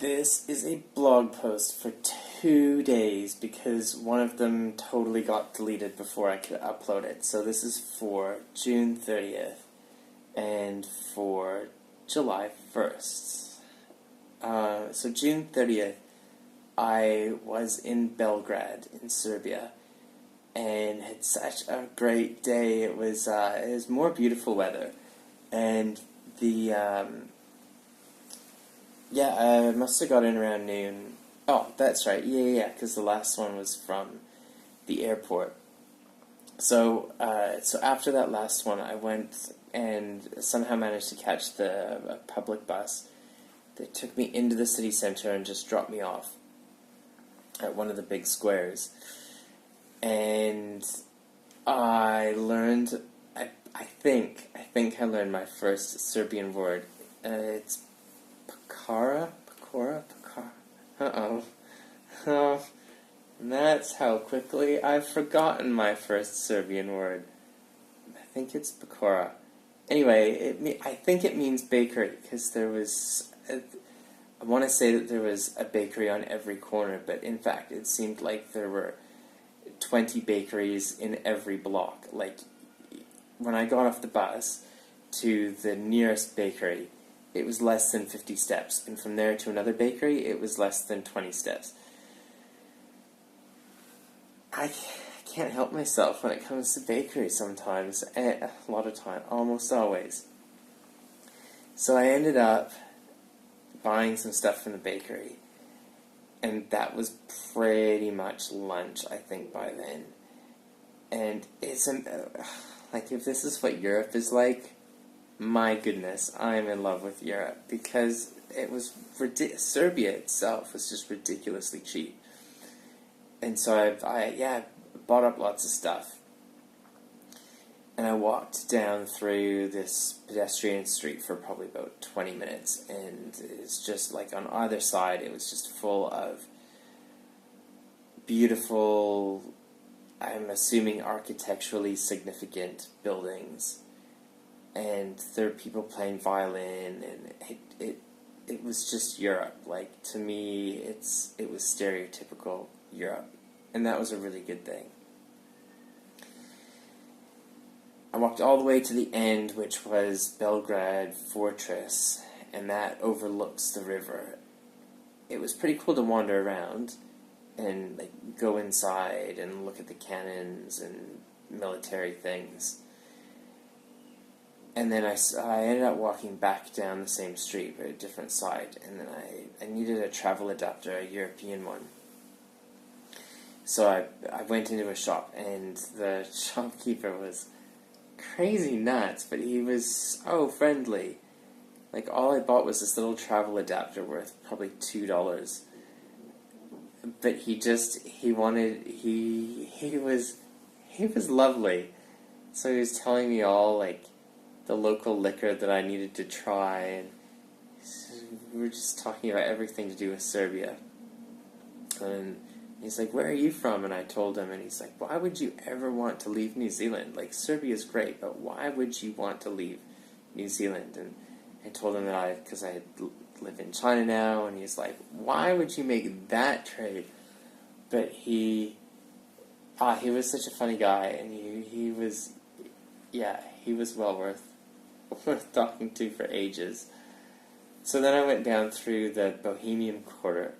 This is a blog post for 2 days because one of them totally got deleted before I could upload it. So this is for June 30th and for July 1st. So June 30th, I was in Belgrade in Serbia and had such a great day. It was more beautiful weather, and I must have got in around noon. Oh, that's right. Yeah, because the last one was from the airport. So after that last one, I went and somehow managed to catch a public bus that took me into the city center and just dropped me off at one of the big squares. And I learned, I think I learned my first Serbian word. It's Pakara? Uh-oh. Oh, and that's how quickly I've forgotten my first Serbian word. I think it's Pakora. Anyway, I think it means bakery, because there was... I want to say that there was a bakery on every corner, but in fact it seemed like there were 20 bakeries in every block. Like, when I got off the bus to the nearest bakery, it was less than 50 steps, and from there to another bakery, it was less than 20 steps. I can't help myself when it comes to bakery sometimes, a lot of time, almost always. So I ended up buying some stuff from the bakery, and that was pretty much lunch, I think, by then. And it's, like, if this is what Europe is like, my goodness, I'm in love with Europe, because it was Serbia itself was just ridiculously cheap. And so I bought up lots of stuff. And I walked down through this pedestrian street for probably about 20 minutes, and it's just like on either side it was just full of beautiful, I'm assuming architecturally significant buildings. And there were people playing violin, and it was just Europe. Like, to me, it was stereotypical Europe, and that was a really good thing. I walked all the way to the end, which was Belgrade Fortress, and that overlooks the river. It was pretty cool to wander around and like go inside and look at the cannons and military things. And then I ended up walking back down the same street, but a different side, and then I needed a travel adapter, a European one. So I went into a shop, and the shopkeeper was crazy nuts, but he was so friendly. Like, all I bought was this little travel adapter worth probably $2. But he was lovely. So he was telling me all, like, the local liquor that I needed to try, and we were just talking about everything to do with Serbia. And he's like, "Where are you from?" And I told him, and he's like, "Why would you ever want to leave New Zealand? Like, Serbia's great, but why would you want to leave New Zealand?" And I told him that because I live in China now, and he's like, "Why would you make that trade?" But he was such a funny guy, and he was well worth talking to for ages. So then I went down through the Bohemian Quarter,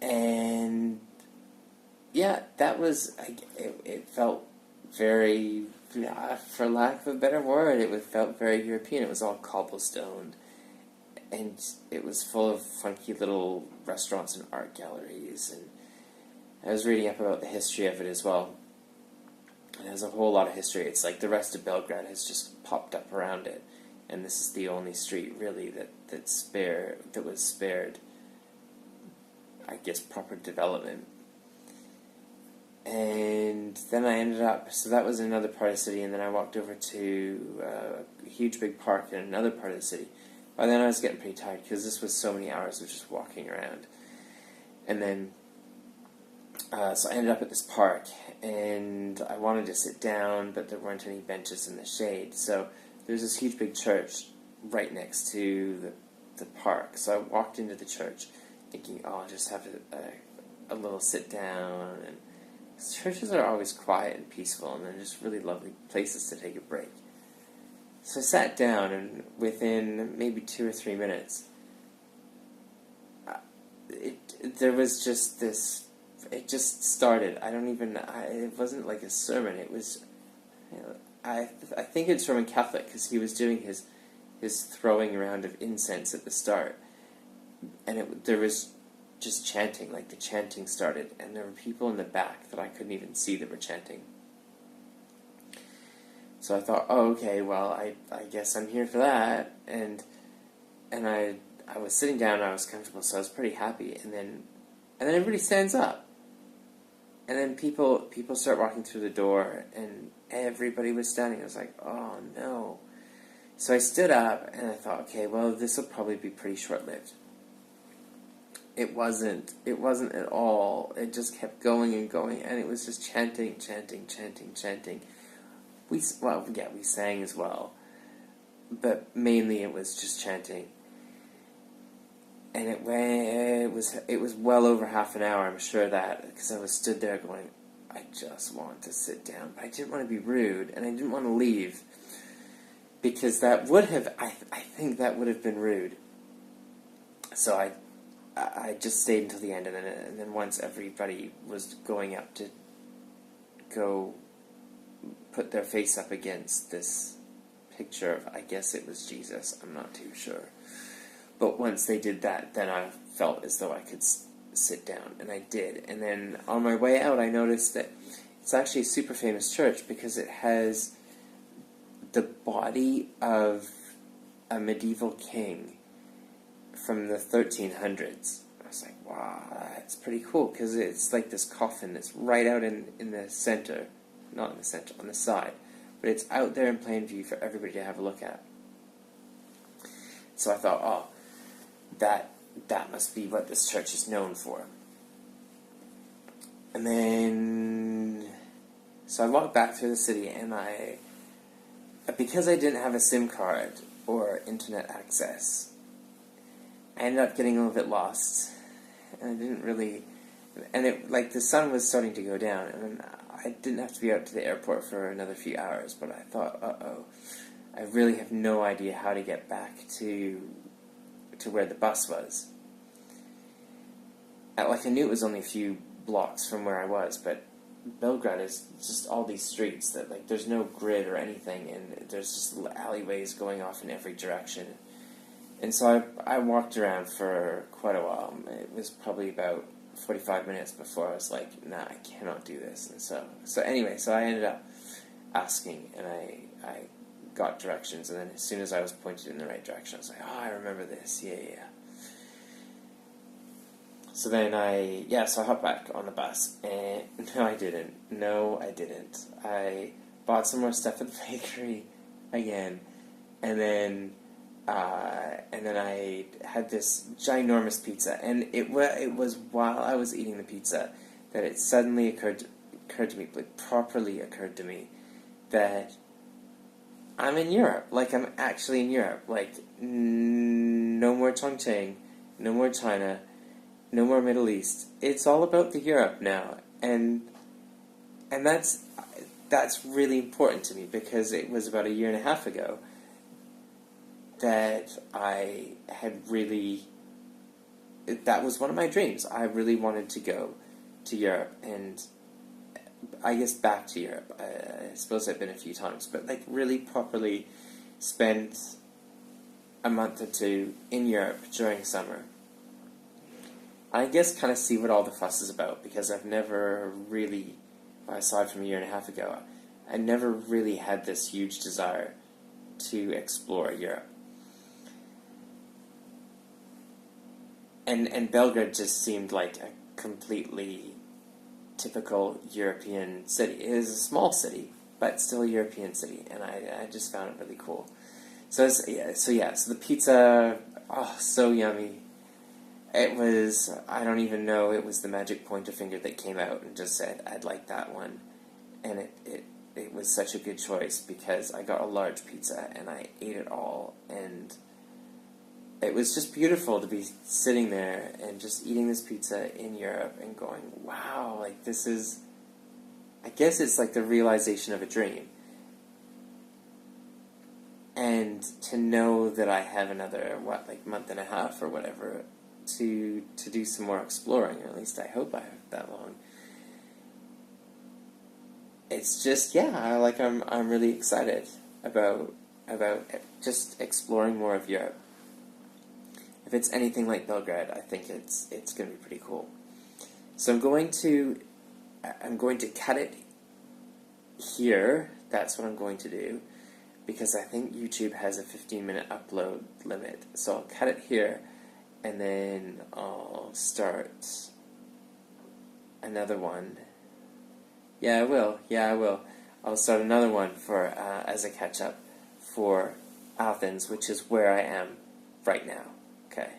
and that was, it felt very, for lack of a better word, it felt very European. It was all cobblestone, and it was full of funky little restaurants and art galleries, and I was reading up about the history of it as well. It has a whole lot of history. It's like the rest of Belgrade has just popped up around it, and this is the only street really that was spared, I guess, proper development. And then I ended up, so that was another part of the city, and then I walked over to a huge big park in another part of the city. By then I was getting pretty tired, because this was so many hours of just walking around. And then so I ended up at this park, and I wanted to sit down, but there weren't any benches in the shade. So there's this huge big church right next to the park. So I walked into the church thinking, oh, I'll just have a little sit down. And churches are always quiet and peaceful, and they're just really lovely places to take a break. So I sat down, and within maybe 2 or 3 minutes, there was just this. It just started. It wasn't like a sermon. It was. I think it's Roman Catholic, because he was doing his throwing around of incense at the start, and there was just chanting. Like, the chanting started, and there were people in the back that I couldn't even see that were chanting. So I thought, oh, okay, well, I guess I'm here for that, and I was sitting down, and I was comfortable, so I was pretty happy, and then everybody stands up, and then people start walking through the door, and everybody was standing. I was like, oh no. So I stood up, and I thought, okay, well, this will probably be pretty short-lived. It wasn't at all. It just kept going and going, and it was just chanting. We sang as well, but mainly it was just chanting. And it was well over half an hour, I'm sure, that, because I was stood there going, I just want to sit down, but I didn't want to be rude, and I didn't want to leave, because that would have, I think that would have been rude. So I just stayed until the end, and then once everybody was going up to go put their face up against this picture of, I guess it was Jesus, I'm not too sure. But once they did that, then I felt as though I could sit down, and I did. And then on my way out, I noticed that it's actually a super famous church, because it has the body of a medieval king from the 1300s. I was like, wow, that's pretty cool, because it's like this coffin that's right out in the center. Not in the center, on the side. But it's out there in plain view for everybody to have a look at. So I thought, oh, that must be what this church is known for. And then, so I walked back through the city, and because I didn't have a SIM card or internet access, I ended up getting a little bit lost, and I didn't really, and the sun was starting to go down, and I didn't have to be out to the airport for another few hours, but I thought, uh-oh, I really have no idea how to get back to where the bus was. I knew it was only a few blocks from where I was, but Belgrade is just all these streets that, there's no grid or anything, and there's just alleyways going off in every direction. And so I walked around for quite a while. It was probably about 45 minutes before I was like, nah, I cannot do this. And so anyway, I ended up asking, and I got directions, and then as soon as I was pointed in the right direction, I was like, oh, I remember this, yeah. So then I hopped back on the bus, and no, I didn't. I bought some more stuff at the bakery again, and then I had this ginormous pizza, and it was while I was eating the pizza that it suddenly occurred to me, like properly occurred to me, that I'm in Europe. Like, I'm actually in Europe. Like, no more Chongqing, no more China, no more Middle East. It's all about the Europe now, and that's really important to me, because it was about 1.5 years ago that I had really, that was one of my dreams. I really wanted to go to Europe, and I guess back to Europe. I suppose I've been a few times, but really properly spend a month or two in Europe during summer. I guess kind of see what all the fuss is about, because I've never really, aside from 1.5 years ago, I never really had this huge desire to explore Europe. And Belgrade just seemed like a completely typical European city. It is a small city, but still a European city, and I just found it really cool. So the pizza, oh, so yummy. It was, I don't even know, it was the magic pointer finger that came out and just said, I'd like that one. And it was such a good choice because I got a large pizza and I ate it all, and it was just beautiful to be sitting there and just eating this pizza in Europe and going, wow, like this is, I guess it's like the realization of a dream. And to know that I have another, month and a half or whatever to do some more exploring, or at least I hope I have that long. It's just, I'm really excited about just exploring more of Europe. If it's anything like Belgrade, I think it's going to be pretty cool. So I'm going to cut it here. That's what I'm going to do, because I think YouTube has a 15-minute upload limit. So I'll cut it here, and then I'll start another one. Yeah, I will. I'll start another one for as a catch-up for Athens, which is where I am right now. Okay.